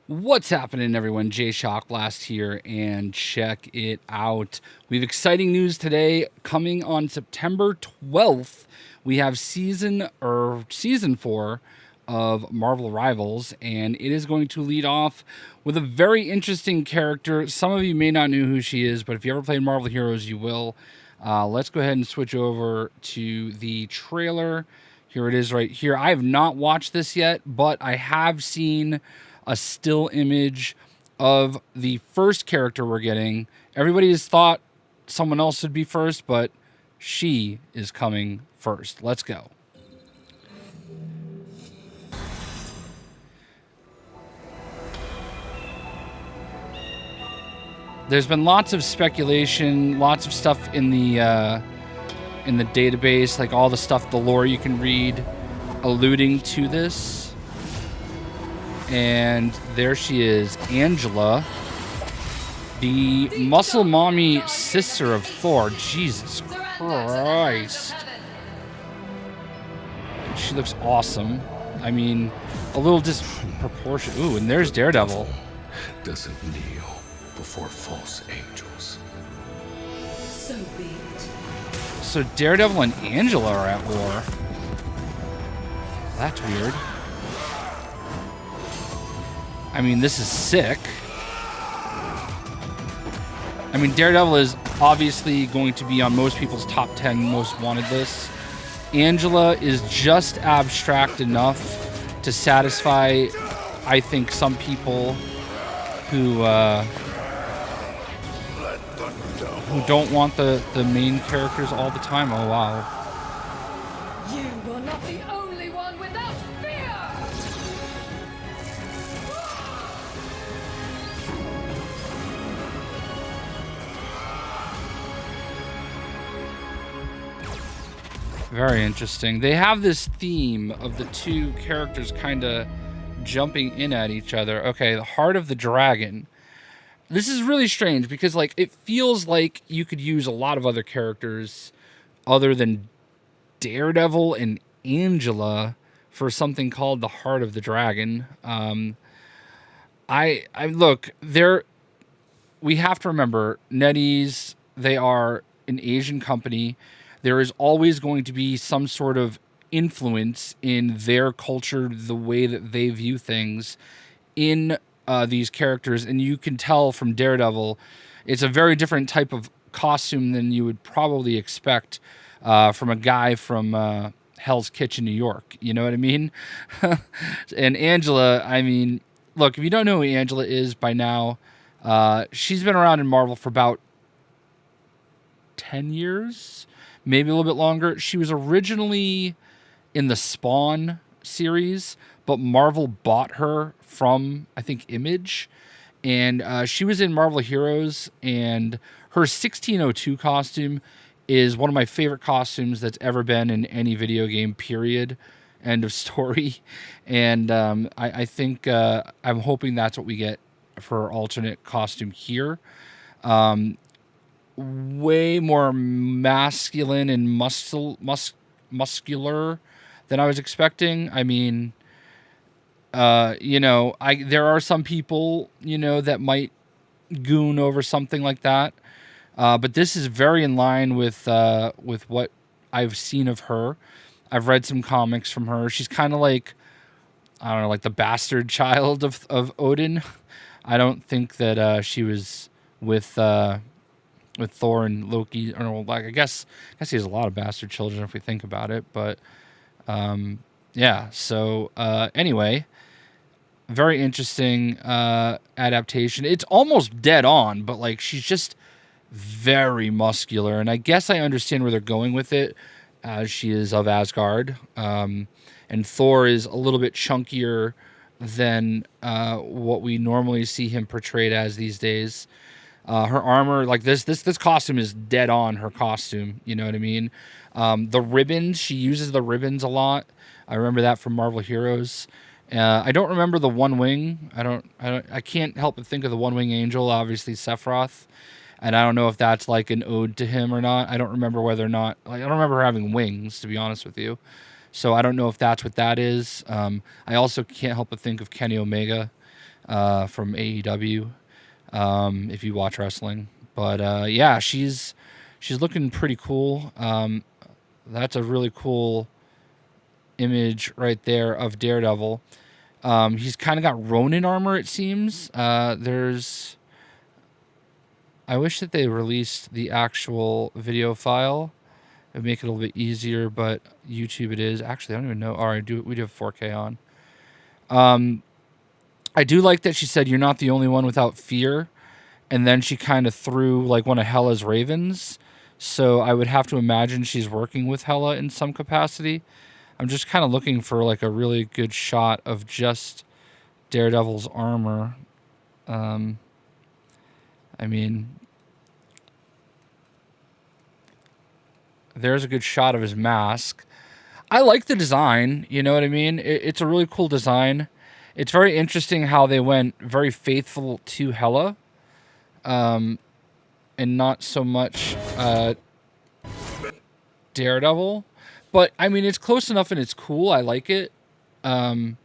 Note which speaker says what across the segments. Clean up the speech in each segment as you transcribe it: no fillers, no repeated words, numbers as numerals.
Speaker 1: What's happening, everyone? JayShockblast here, and check it out. We have exciting news today. Coming on September 12th, we have season 4 of Marvel Rivals, and it is going to lead off with a very interesting character. Some of you may not know who she is, but if you ever played Marvel Heroes, you will. Let's go ahead and switch over to the trailer. Here it is right here. I have not watched this yet, but I have seen a still image of the first character we're getting. Everybody has thought someone else would be first, but she is coming first. Let's go. There's been lots of speculation, lots of stuff in the database, like all the stuff, the lore you can read, alluding to this. And there she is, Angela, the muscle mommy sister of Thor. Jesus Christ. She looks awesome. I mean, a little disproportionate. Ooh, and there's Daredevil.
Speaker 2: Doesn't kneel before false angels.
Speaker 3: So be it.
Speaker 1: So Daredevil and Angela are at war. That's weird. I mean, this is sick. I mean, Daredevil is obviously going to be on most people's top 10 most wanted lists. Angela is just abstract enough to satisfy, I think, some people who don't want the main characters all the time. Oh, wow.
Speaker 3: You will not be only one without fear!
Speaker 1: Very interesting. They have this theme of the two characters kind of jumping in at each other. Okay, the Heart of the Dragon. This is really strange because, like, it feels like you could use a lot of other characters other than Daredevil and Angela for something called the Heart of the Dragon. I look, we have to remember, NetEase, they are an Asian company. There is always going to be some sort of influence in their culture, the way that they view things in these characters. And you can tell from Daredevil, it's a very different type of costume than you would probably expect from a guy from Hell's Kitchen, New York. You know what I mean? And Angela, I mean, look, if you don't know who Angela is by now, she's been around in Marvel for about 10 years, maybe a little bit longer. She was originally in the Spawn series, but Marvel bought her from, I think, Image. And she was in Marvel Heroes, and her 1602 costume is one of my favorite costumes that's ever been in any video game, period. End of story. And I think I'm hoping that's what we get for her alternate costume here. Way more masculine and muscular than I was expecting. I mean, there are some people, that might goon over something like that. But this is very in line with what I've seen of her. I've read some comics from her. She's kind of like, I don't know, like the bastard child of Odin. I don't think that she was with Thor and Loki. Or like, I guess he has a lot of bastard children if we think about it. But yeah. So anyway, very interesting adaptation. It's almost dead on, but like she's just very muscular, and I guess I understand where they're going with it, as she is of Asgard, and Thor is a little bit chunkier than what we normally see him portrayed as these days. Her armor, like this costume is dead on her costume. You know what I mean? The ribbons, she uses the ribbons a lot. I remember that from Marvel Heroes. I don't remember the One Wing. I can't help but think of the One Wing Angel, obviously Sephiroth. And I don't know if that's like an ode to him or not. I don't remember whether or not, like, I don't remember her having wings, to be honest with you. So I don't know if that's what that is. I also can't help but think of Kenny Omega. from AEW, if you watch wrestling. But yeah, she's looking pretty cool. That's a really cool image right there of Daredevil. He's kind of got Ronin armor, it seems. I wish that they released the actual video file. It would make it a little bit easier, but YouTube it is. Actually, I don't even know. All right, we do have 4K on. I do like that she said, "You're not the only one without fear." And then she kind of threw like one of Hela's ravens. So I would have to imagine she's working with Hela in some capacity. I'm just kind of looking for like a really good shot of just Daredevil's armor. I mean, there's a good shot of his mask. I like the design, you know what I mean? It's a really cool design. It's very interesting how they went very faithful to Hela, and not so much Daredevil. But I mean, it's close enough and it's cool. I like it. I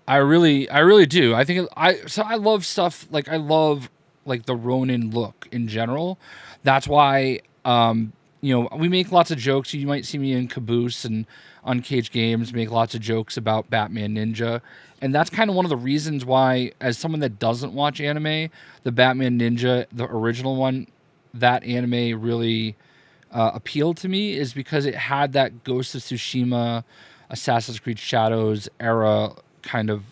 Speaker 1: really do. I think I love stuff like I love like the Ronin look in general. That's why we make lots of jokes. You might see me in Caboose and Uncaged Games make lots of jokes about Batman Ninja. And that's kind of one of the reasons why, as someone that doesn't watch anime, the Batman Ninja, the original one, that anime really appealed to me, is because it had that Ghost of Tsushima, Assassin's Creed Shadows era kind of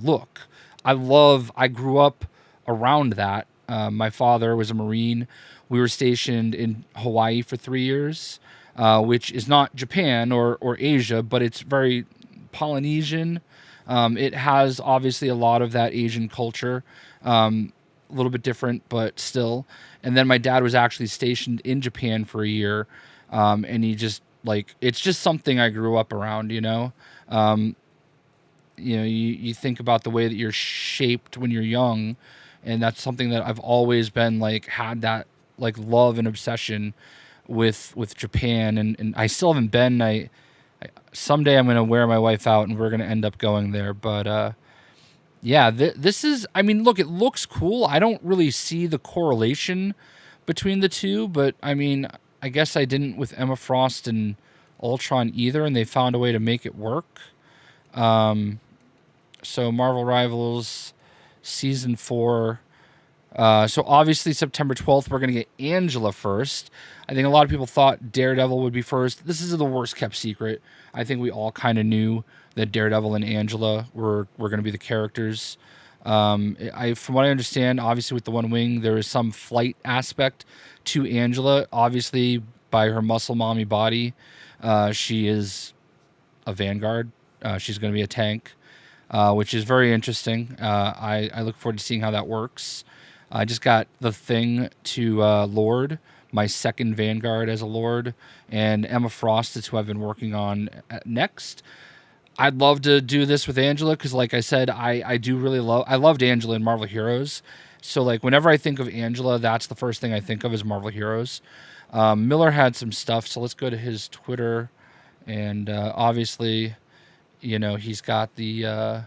Speaker 1: look. I grew up around that. My father was a Marine. We were stationed in Hawaii for 3 years, which is not Japan or Asia, but it's very Polynesian. It has obviously a lot of that Asian culture, a little bit different, but still. And then my dad was actually stationed in Japan for a year, and he just it's just something I grew up around, you know. You think about the way that you're shaped when you're young, and that's something that I've always been had that love and obsession with Japan, and I still haven't been. I someday I'm gonna wear my wife out and we're gonna end up going there. But yeah, this is. I mean, look, it looks cool. I don't really see the correlation between the two, but I mean, I guess I didn't with Emma Frost and Ultron either, and they found a way to make it work. So Marvel Rivals Season 4. So obviously September 12th, we're going to get Angela first. I think a lot of people thought Daredevil would be first. This is the worst kept secret. I think we all kind of knew that Daredevil and Angela were going to be the characters. From what I understand, obviously with the One Wing, there is some flight aspect to Angela. Obviously, by her muscle mommy body, she is a Vanguard. She's going to be a tank, which is very interesting. I look forward to seeing how that works. I just got the thing to Lord, my second Vanguard as a Lord, and Emma Frost is who I've been working on next. I'd love to do this with Angela because, like I said, I loved Angela in Marvel Heroes. So, whenever I think of Angela, that's the first thing I think of is Marvel Heroes. Miller had some stuff, so let's go to his Twitter. And obviously, he's got the, our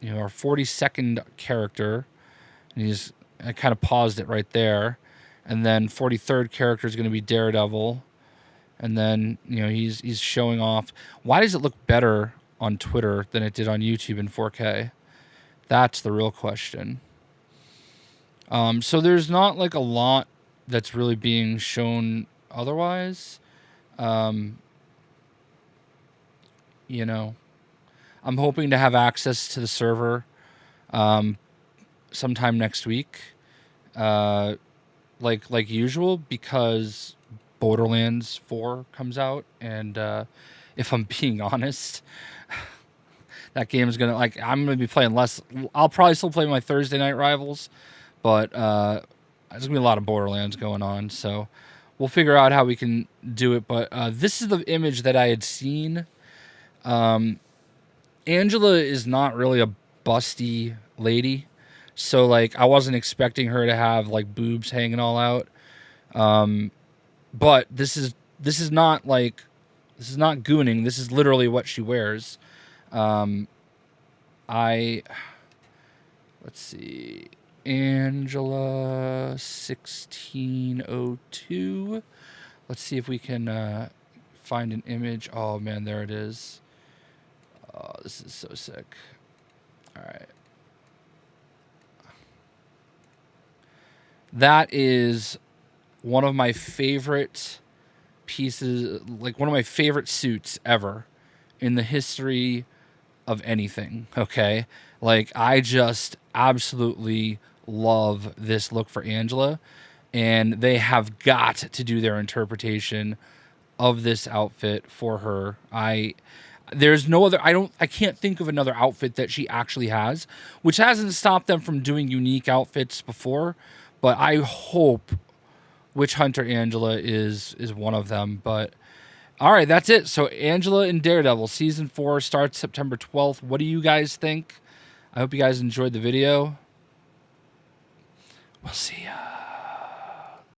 Speaker 1: 42nd character. And I kind of paused it right there. And then 43rd character is going to be Daredevil. And then, he's showing off. Why does it look better on Twitter than it did on YouTube in 4K? That's the real question. So there's not a lot that's really being shown otherwise. I'm hoping to have access to the server sometime next week, like usual, because Borderlands 4 comes out, and if I'm being honest, that game is gonna I'm gonna be playing less. I'll probably still play my Thursday night rivals, but there's gonna be a lot of Borderlands going on, so we'll figure out how we can do it. But this is the image that I had seen. Angela is not really a busty lady, so I wasn't expecting her to have boobs hanging all out. But this is not this is not gooning. This is literally what she wears. let's see, Angela 1602. Let's see if we can find an image. Oh man, there it is. Oh, this is so sick. All right. That is one of my favorite pieces, like one of my favorite suits ever in the history of anything. Okay. Like, I just absolutely love this look for Angela, and they have got to do their interpretation of this outfit for her. There's no other, I can't think of another outfit that she actually has, which hasn't stopped them from doing unique outfits before, but I hope Witch Hunter Angela is one of them. But all right, that's it. So Angela in Daredevil season 4 starts September 12th. What do you guys think? I hope you guys enjoyed the video. We'll see ya.